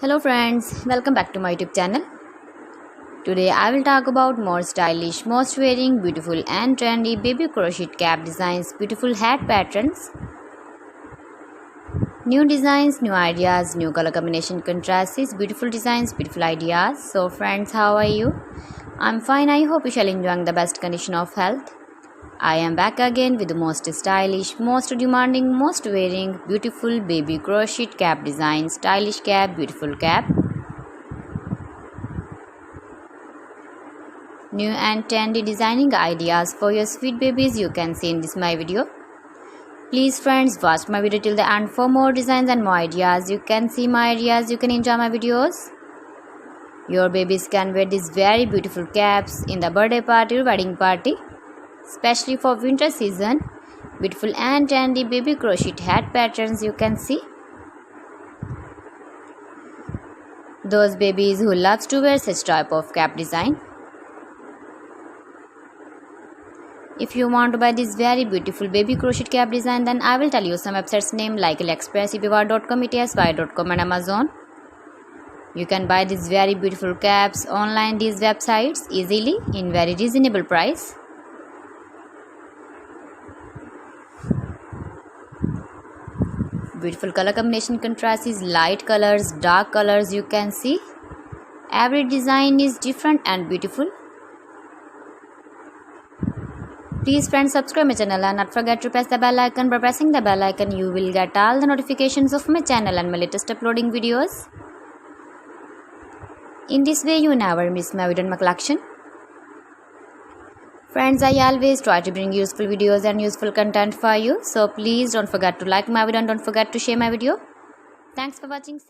Hello friends, welcome back to my YouTube channel. Today I will talk about more stylish, most wearing, beautiful and trendy baby crochet cap designs, beautiful hat patterns, new designs, new ideas, new color combination contrasts, beautiful designs, beautiful ideas. So friends, how are you? I'm fine. I hope you shall enjoy the best condition of health. I am back again with the most stylish, most demanding, most wearing, beautiful baby crochet cap design, stylish cap, beautiful cap. New and trendy designing ideas for your sweet babies you can see in this my video. Please friends, watch my video till the end for more designs and more ideas. You can see my ideas, you can enjoy my videos. Your babies can wear these very beautiful caps in the birthday party or wedding party. Especially for winter season, beautiful and trendy baby crochet hat patterns you can see. Those babies who loves to wear such type of cap design. If you want to buy this very beautiful baby crochet cap design, then I will tell you some websites name like AliExpress, eBay.com, ETSY.com and Amazon. You can buy these very beautiful caps online these websites easily in very reasonable price. Beautiful color combination contrast is light colors, dark colors you can see. Every design is different and beautiful. Please friends, subscribe my channel and not forget to press the bell icon. By pressing the bell icon you will get all the notifications of my channel and my latest uploading videos. In this way you never miss my video and my collection. Friends, I always try to bring useful videos and useful content for you. So please don't forget to like my video and don't forget to share my video. Thanks for watching.